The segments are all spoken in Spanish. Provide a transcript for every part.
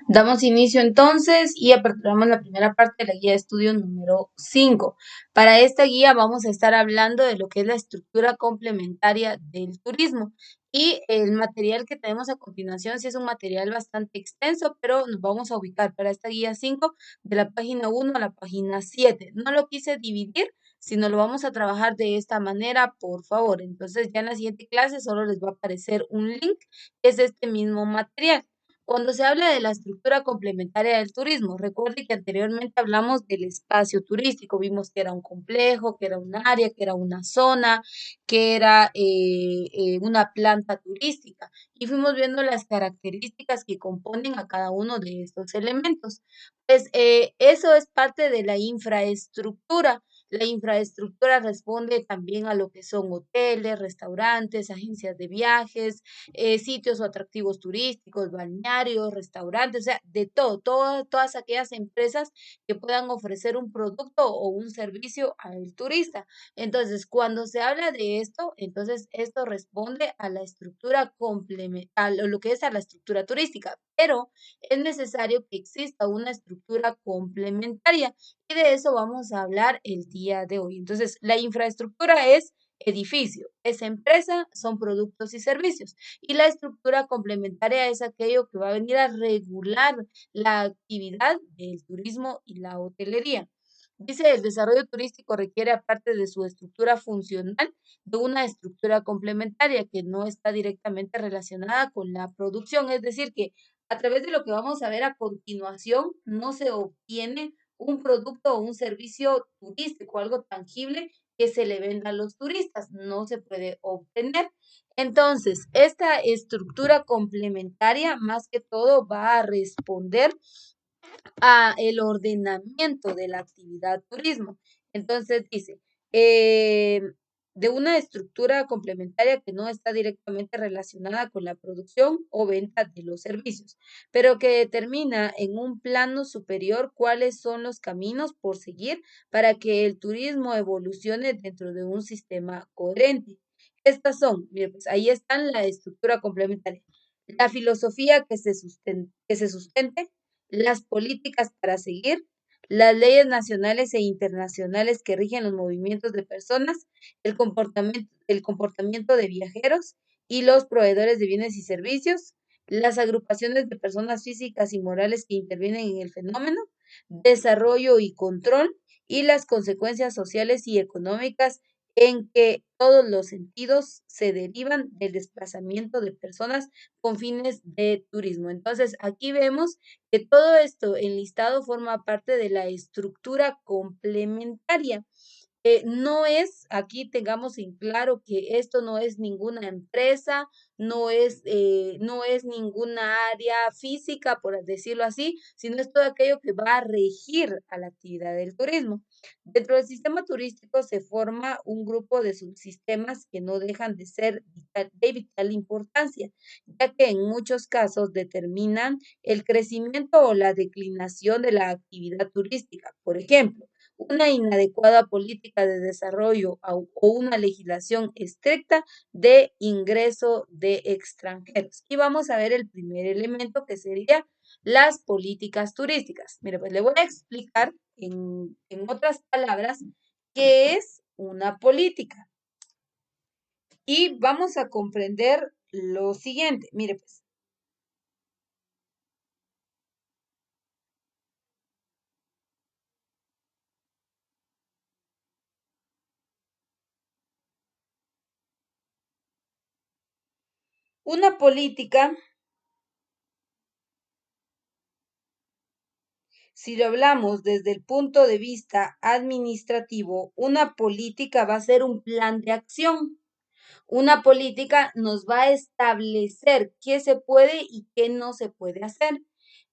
Damos inicio entonces y aperturamos la primera parte de la guía de estudio número 5. Para esta guía vamos a estar hablando de lo que es la estructura complementaria del turismo. Y el material que tenemos a continuación sí es un material bastante extenso, pero nos vamos a ubicar para esta guía 5 de la página 1 a la página 7. No lo quise dividir, sino lo vamos a trabajar de esta manera, por favor. Entonces ya en la siguiente clase solo les va a aparecer un link, que es este mismo material. Cuando se habla de la estructura complementaria del turismo, recuerde que anteriormente hablamos del espacio turístico, vimos que era un complejo, que era un área, que era una zona, que era una planta turística y fuimos viendo las características que componen a cada uno de estos elementos. Pues eso es parte de la infraestructura. La infraestructura responde también a lo que son hoteles, restaurantes, agencias de viajes, sitios o atractivos turísticos, balnearios, restaurantes, o sea, de todas aquellas empresas que puedan ofrecer un producto o un servicio al turista. Entonces, cuando se habla de esto, entonces esto responde a la estructura complementaria, a lo que es a la estructura turística, pero es necesario que exista una estructura complementaria y de eso vamos a hablar el día de hoy. Entonces, la infraestructura es edificio, es empresa, son productos y servicios. Y la estructura complementaria es aquello que va a venir a regular la actividad del turismo y la hotelería. Dice, el desarrollo turístico requiere, aparte de su estructura funcional, de una estructura complementaria que no está directamente relacionada con la producción. Es decir, que a través de lo que vamos a ver a continuación, no se obtiene un producto o un servicio turístico, algo tangible que se le venda a los turistas. No se puede obtener. Entonces, esta estructura complementaria, más que todo, va a responder a el ordenamiento de la actividad turismo. Entonces dice, eh, de una estructura complementaria que no está directamente relacionada con la producción o venta de los servicios, pero que determina en un plano superior cuáles son los caminos por seguir para que el turismo evolucione dentro de un sistema coherente. Estas son, mire, pues ahí están la estructura complementaria. La filosofía que se sustente, las políticas para seguir, las leyes nacionales e internacionales que rigen los movimientos de personas, el comportamiento de viajeros y los proveedores de bienes y servicios, las agrupaciones de personas físicas y morales que intervienen en el fenómeno, desarrollo y control, y las consecuencias sociales y económicas en que todos los sentidos se derivan del desplazamiento de personas con fines de turismo. Entonces, aquí vemos que todo esto enlistado forma parte de la estructura complementaria. No es, aquí tengamos en claro que esto no es ninguna empresa, no es ninguna área física, por decirlo así, sino es todo aquello que va a regir a la actividad del turismo. Dentro del sistema turístico se forma un grupo de subsistemas que no dejan de ser de vital importancia, ya que en muchos casos determinan el crecimiento o la declinación de la actividad turística. Por ejemplo, una inadecuada política de desarrollo o una legislación estricta de ingreso de extranjeros. Y vamos a ver el primer elemento que sería las políticas turísticas. Mire, pues le voy a explicar en otras palabras qué es una política. Y vamos a comprender lo siguiente. Mire, pues una política, si lo hablamos desde el punto de vista administrativo, una política va a ser un plan de acción. Una política nos va a establecer qué se puede y qué no se puede hacer.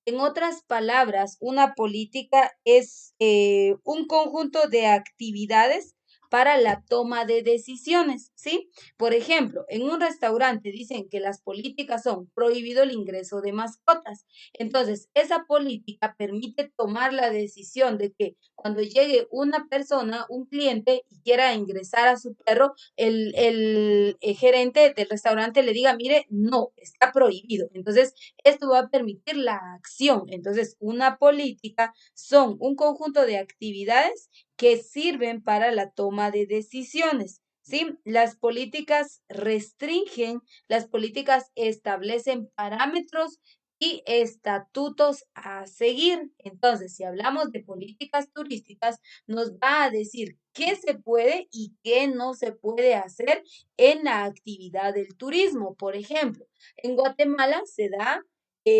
En otras palabras, una política es un conjunto de actividades para la toma de decisiones, ¿sí? Por ejemplo, en un restaurante dicen que las políticas son prohibido el ingreso de mascotas. Entonces, esa política permite tomar la decisión de que cuando llegue una persona, un cliente, y quiera ingresar a su perro, el gerente del restaurante le diga, mire, no, está prohibido. Entonces, esto va a permitir la acción. Entonces, una política son un conjunto de actividades que sirven para la toma de decisiones. ¿Sí? Las políticas restringen, las políticas establecen parámetros y estatutos a seguir. Entonces, si hablamos de políticas turísticas, nos va a decir qué se puede y qué no se puede hacer en la actividad del turismo. Por ejemplo, en Guatemala se da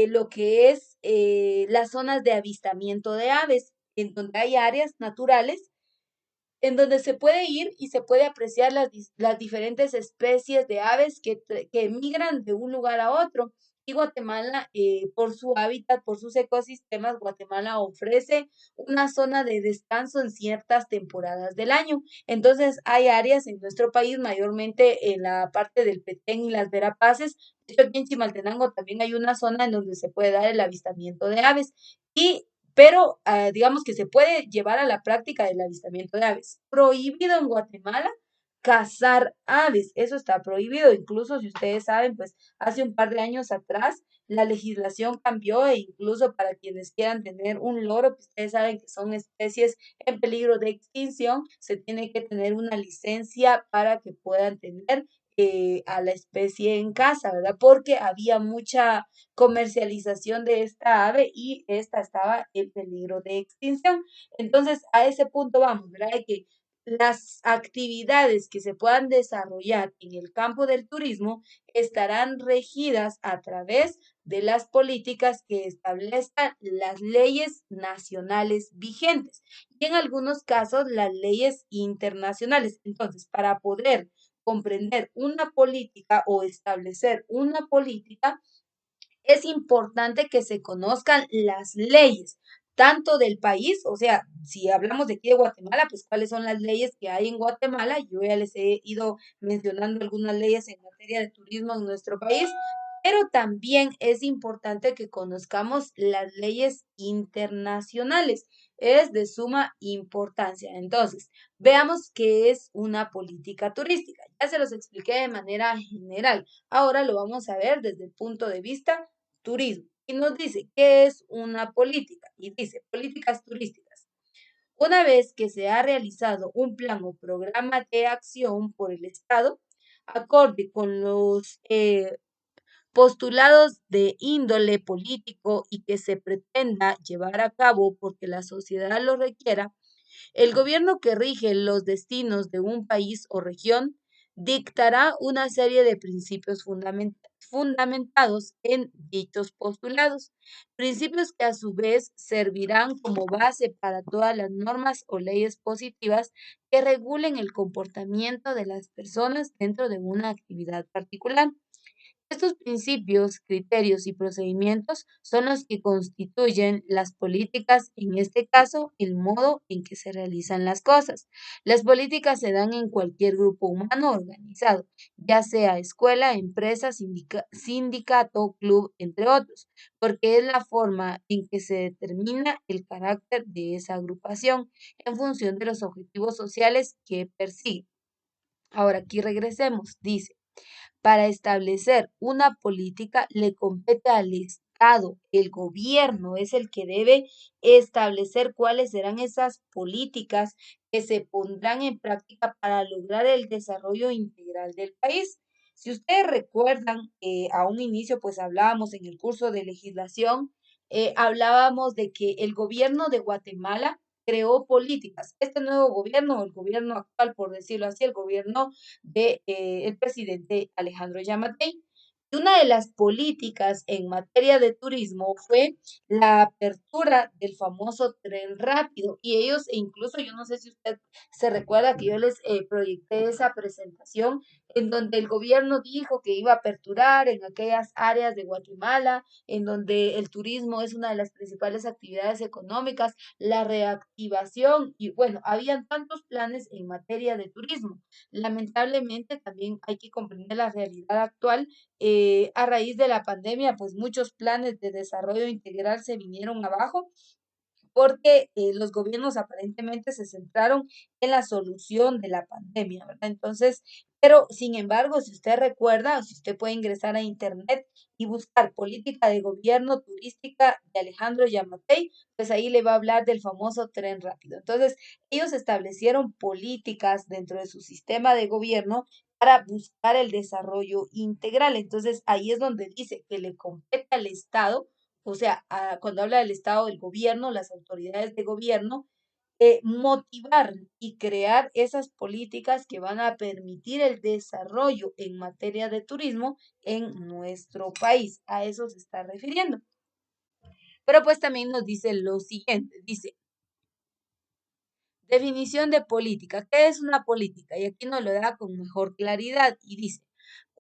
lo que es las zonas de avistamiento de aves, en donde hay áreas naturales en donde se puede ir y se puede apreciar las diferentes especies de aves que migran de un lugar a otro. Y Guatemala, por su hábitat, por sus ecosistemas, Guatemala ofrece una zona de descanso en ciertas temporadas del año. Entonces, hay áreas en nuestro país, mayormente en la parte del Petén y las Verapaces. De hecho, aquí en Chimaltenango también hay una zona en donde se puede dar el avistamiento de aves. Y pero digamos que se puede llevar a la práctica del avistamiento de aves. Prohibido en Guatemala cazar aves, eso está prohibido. Incluso si ustedes saben, pues hace un par de años atrás la legislación cambió e incluso para quienes quieran tener un loro, que ustedes saben que son especies en peligro de extinción, se tiene que tener una licencia para que puedan tener a la especie en casa, ¿verdad? Porque había mucha comercialización de esta ave y esta estaba en peligro de extinción. Entonces, a ese punto vamos, ¿verdad? De que las actividades que se puedan desarrollar en el campo del turismo estarán regidas a través de las políticas que establezcan las leyes nacionales vigentes y en algunos casos las leyes internacionales. Entonces, para poder comprender una política o establecer una política, es importante que se conozcan las leyes, tanto del país, o sea, si hablamos de aquí de Guatemala, pues cuáles son las leyes que hay en Guatemala. Yo ya les he ido mencionando algunas leyes en materia de turismo en nuestro país, pero también es importante que conozcamos las leyes internacionales. Es de suma importancia. Entonces, veamos qué es una política turística. Ya se los expliqué de manera general. Ahora lo vamos a ver desde el punto de vista turismo. Y nos dice, ¿qué es una política? Y dice, políticas turísticas. Una vez que se ha realizado un plan o programa de acción por el Estado, acorde con los postulados de índole político y que se pretenda llevar a cabo porque la sociedad lo requiera, el gobierno que rige los destinos de un país o región dictará una serie de principios fundamentados en dichos postulados, principios que a su vez servirán como base para todas las normas o leyes positivas que regulen el comportamiento de las personas dentro de una actividad particular. Estos principios, criterios y procedimientos son los que constituyen las políticas, en este caso, el modo en que se realizan las cosas. Las políticas se dan en cualquier grupo humano organizado, ya sea escuela, empresa, sindicato, club, entre otros, porque es la forma en que se determina el carácter de esa agrupación en función de los objetivos sociales que persigue. Ahora aquí regresemos, dice. Para establecer una política le compete al Estado, el gobierno es el que debe establecer cuáles serán esas políticas que se pondrán en práctica para lograr el desarrollo integral del país. Si ustedes recuerdan, a un inicio, pues hablábamos en el curso de legislación, hablábamos de que el gobierno de Guatemala creó políticas. Este nuevo gobierno, el gobierno actual, por decirlo así, el gobierno de el presidente Alejandro Yamatei, Y una de las políticas en materia de turismo fue la apertura del famoso tren rápido. Y ellos, e incluso yo no sé si usted se recuerda que yo les proyecté esa presentación en donde el gobierno dijo que iba a aperturar en aquellas áreas de Guatemala, en donde el turismo es una de las principales actividades económicas, la reactivación y bueno, habían tantos planes en materia de turismo. Lamentablemente también hay que comprender la realidad actual. A raíz de la pandemia, pues muchos planes de desarrollo integral se vinieron abajo porque los gobiernos aparentemente se centraron en la solución de la pandemia, ¿verdad? Entonces, pero sin embargo, si usted recuerda, o si usted puede ingresar a internet y buscar política de gobierno turística de Alejandro Yamatei, pues ahí le va a hablar del famoso tren rápido. Entonces, ellos establecieron políticas dentro de su sistema de gobierno para buscar el desarrollo integral. Entonces, ahí es donde dice que le compete al Estado, o sea, cuando habla del Estado, del gobierno, las autoridades de gobierno, motivar y crear esas políticas que van a permitir el desarrollo en materia de turismo en nuestro país. A eso se está refiriendo. Pero pues también nos dice lo siguiente, dice, definición de política. ¿Qué es una política? Y aquí nos lo da con mejor claridad y dice,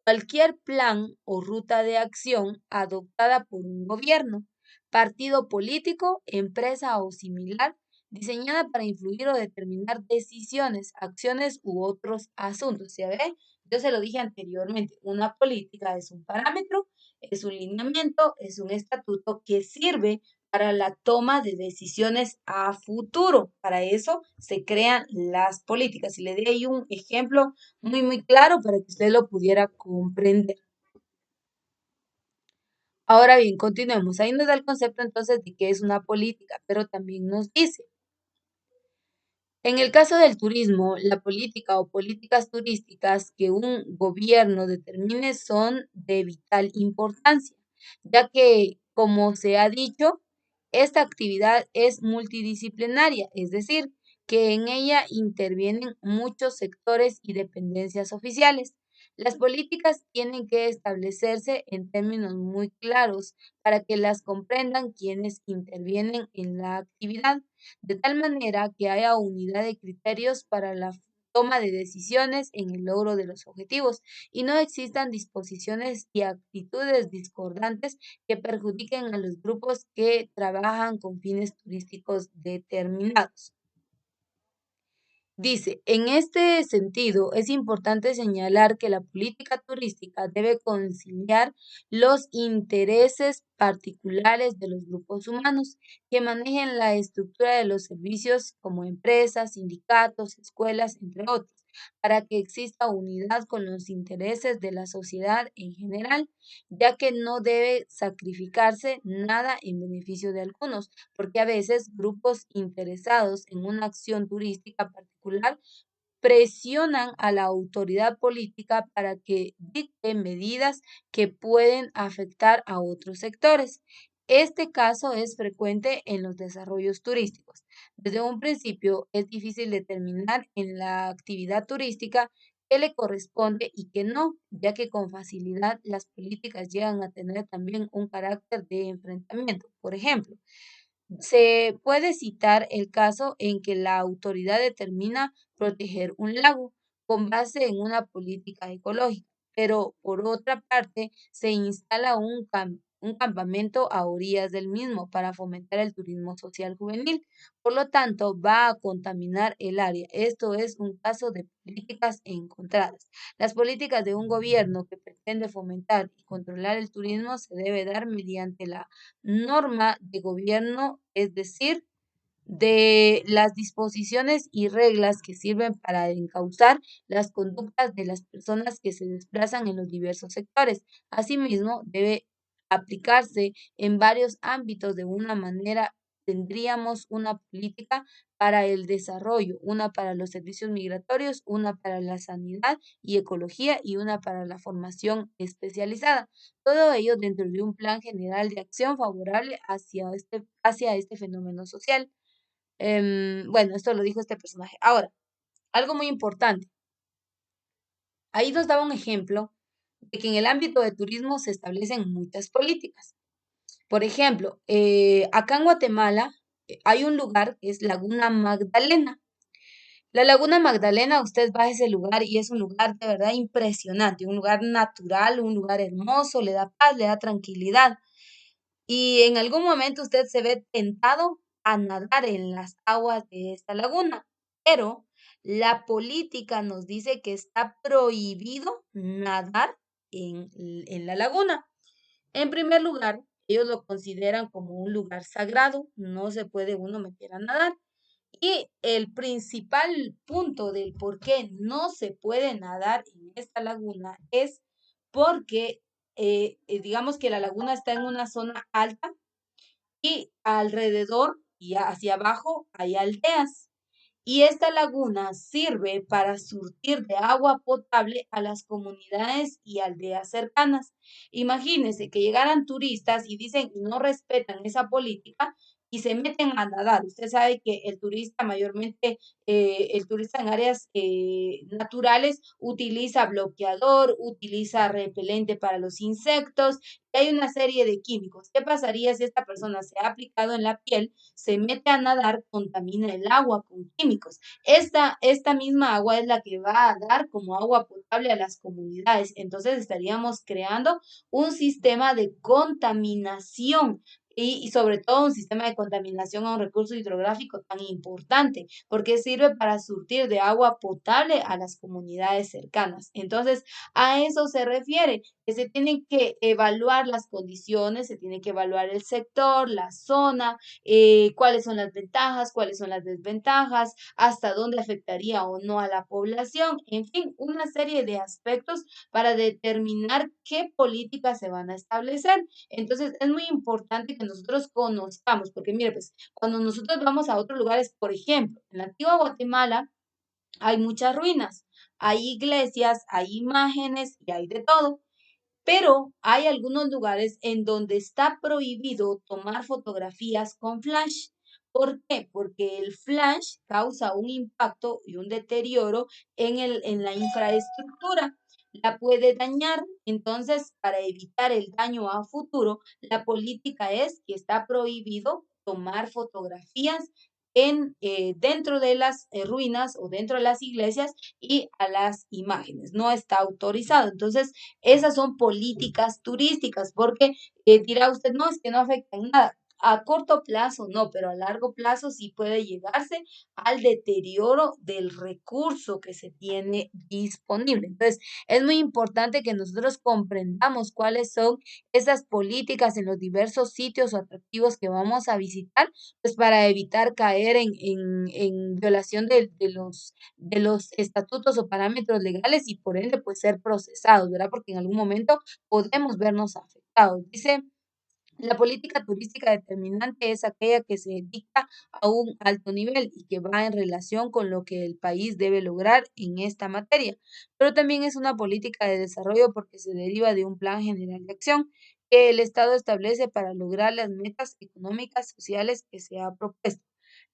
cualquier plan o ruta de acción adoptada por un gobierno, partido político, empresa o similar, diseñada para influir o determinar decisiones, acciones u otros asuntos. ¿Se ve? Yo se lo dije anteriormente, una política es un parámetro, es un lineamiento, es un estatuto que sirve para la toma de decisiones a futuro. Para eso se crean las políticas. Y le di ahí un ejemplo muy claro para que usted lo pudiera comprender. Ahora bien, continuemos. Ahí nos da el concepto entonces de qué es una política, pero también nos dice, en el caso del turismo, la política o políticas turísticas que un gobierno determine son de vital importancia, ya que, como se ha dicho, esta actividad es multidisciplinaria, es decir, que en ella intervienen muchos sectores y dependencias oficiales. Las políticas tienen que establecerse en términos muy claros para que las comprendan quienes intervienen en la actividad de tal manera que haya unidad de criterios para la toma de decisiones en el logro de los objetivos y no existan disposiciones y actitudes discordantes que perjudiquen a los grupos que trabajan con fines turísticos determinados. Dice, en este sentido, es importante señalar que la política turística debe conciliar los intereses particulares de los grupos humanos que manejen la estructura de los servicios como empresas, sindicatos, escuelas, entre otros, para que exista unidad con los intereses de la sociedad en general, ya que no debe sacrificarse nada en beneficio de algunos porque a veces grupos interesados en una acción turística particular presionan a la autoridad política para que dicte medidas que pueden afectar a otros sectores. Este caso es frecuente en los desarrollos turísticos. Desde un principio es difícil determinar en la actividad turística qué le corresponde y qué no, ya que con facilidad las políticas llegan a tener también un carácter de enfrentamiento. Por ejemplo, se puede citar el caso en que la autoridad determina proteger un lago con base en una política ecológica, pero por otra parte se instala un campamento a orillas del mismo para fomentar el turismo social juvenil. Por lo tanto, va a contaminar el área. Esto es un caso de políticas encontradas. Las políticas de un gobierno que pretende fomentar y controlar el turismo se debe dar mediante la norma de gobierno, es decir, de las disposiciones y reglas que sirven para encauzar las conductas de las personas que se desplazan en los diversos sectores. Asimismo, debe aplicarse en varios ámbitos de una manera. Tendríamos una política para el desarrollo, una para los servicios migratorios, una para la sanidad y ecología y una para la formación especializada. Todo ello dentro de un plan general de acción favorable hacia este fenómeno social. Bueno, esto lo dijo este personaje. Ahora, algo muy importante. Ahí nos daba un ejemplo de que en el ámbito de turismo se establecen muchas políticas. Por ejemplo, acá en Guatemala hay un lugar que es Laguna Magdalena. La Laguna Magdalena, usted va a ese lugar y es un lugar de verdad impresionante, un lugar natural, un lugar hermoso, le da paz, le da tranquilidad. Y en algún momento usted se ve tentado a nadar en las aguas de esta laguna, pero la política nos dice que está prohibido nadar en la laguna. En primer lugar, ellos lo consideran como un lugar sagrado, no se puede uno meter a nadar. Y el principal punto del por qué no se puede nadar en esta laguna es porque, digamos que la laguna está en una zona alta y alrededor y hacia abajo hay aldeas. Y esta laguna sirve para surtir de agua potable a las comunidades y aldeas cercanas. Imagínense que llegaran turistas y dicen y no respetan esa política y se meten a nadar. Usted sabe que el turista mayormente, el turista en áreas naturales utiliza bloqueador, utiliza repelente para los insectos, hay una serie de químicos. ¿Qué pasaría si esta persona se ha aplicado en la piel, se mete a nadar, contamina el agua con químicos? Esta misma agua es la que va a dar como agua potable a las comunidades. Entonces estaríamos creando un sistema de contaminación y sobre todo un sistema de contaminación a un recurso hidrográfico tan importante, porque sirve para surtir de agua potable a las comunidades cercanas. Entonces, a eso se refiere, que se tienen que evaluar las condiciones, se tiene que evaluar el sector, la zona, cuáles son las ventajas, cuáles son las desventajas, hasta dónde afectaría o no a la población, en fin, una serie de aspectos para determinar qué políticas se van a establecer. Entonces, es muy importante que nosotros conozcamos, porque mire, pues cuando nosotros vamos a otros lugares, por ejemplo, en la antigua Guatemala hay muchas ruinas, hay iglesias, hay imágenes y hay de todo. Pero hay algunos lugares en donde está prohibido tomar fotografías con flash. ¿Por qué? Porque el flash causa un impacto y un deterioro en la infraestructura. La puede dañar. Entonces, para evitar el daño a futuro, la política es que está prohibido tomar fotografías dentro de las ruinas o dentro de las iglesias y a las imágenes. No está autorizado. Entonces, esas son políticas turísticas, porque dirá usted, no, es que no afectan nada. A corto plazo no, pero a largo plazo sí puede llegarse al deterioro del recurso que se tiene disponible. Entonces, es muy importante que nosotros comprendamos cuáles son esas políticas en los diversos sitios o atractivos que vamos a visitar, pues para evitar caer en violación de los estatutos o parámetros legales y por ende pues ser procesados, ¿verdad? Porque en algún momento podemos vernos afectados. Dice, la política turística determinante es aquella que se dicta a un alto nivel y que va en relación con lo que el país debe lograr en esta materia, pero también es una política de desarrollo porque se deriva de un plan general de acción que el Estado establece para lograr las metas económicas, sociales que se ha propuesto.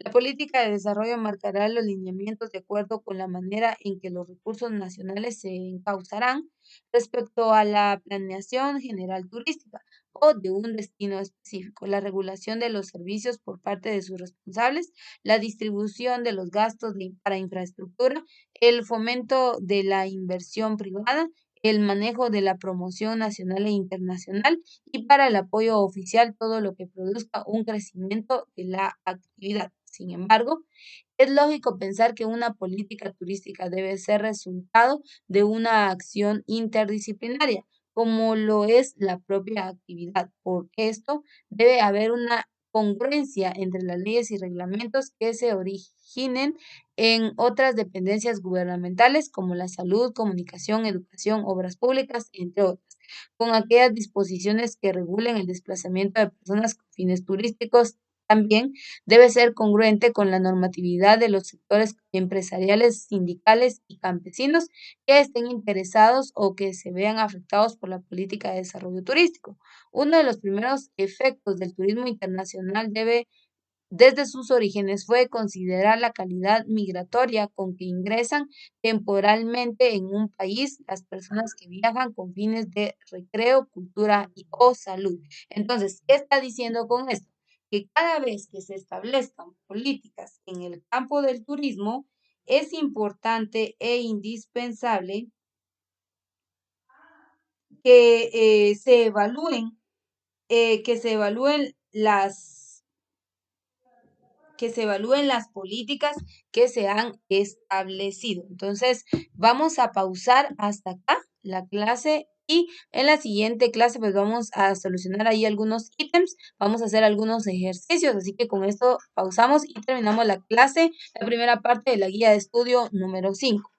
La política de desarrollo marcará los lineamientos de acuerdo con la manera en que los recursos nacionales se encauzarán respecto a la planeación general turística o de un destino específico, la regulación de los servicios por parte de sus responsables, la distribución de los gastos para infraestructura, el fomento de la inversión privada, el manejo de la promoción nacional e internacional y para el apoyo oficial todo lo que produzca un crecimiento de la actividad. Sin embargo, es lógico pensar que una política turística debe ser resultado de una acción interdisciplinaria, como lo es la propia actividad. Por esto, debe haber una congruencia entre las leyes y reglamentos que se originen en otras dependencias gubernamentales como la salud, comunicación, educación, obras públicas, entre otras, con aquellas disposiciones que regulen el desplazamiento de personas con fines turísticos. También debe ser congruente con la normatividad de los sectores empresariales, sindicales y campesinos que estén interesados o que se vean afectados por la política de desarrollo turístico. Uno de los primeros efectos del turismo internacional debe desde sus orígenes fue considerar la calidad migratoria con que ingresan temporalmente en un país las personas que viajan con fines de recreo, cultura o salud. Entonces, ¿qué está diciendo con esto? Que cada vez que se establezcan políticas en el campo del turismo, es importante e indispensable que se evalúen las políticas que se han establecido. Entonces, vamos a pausar hasta acá la clase y en la siguiente clase pues vamos a solucionar ahí algunos ítems, vamos a hacer algunos ejercicios, así que con esto pausamos y terminamos la clase, la primera parte de la guía de estudio número 5.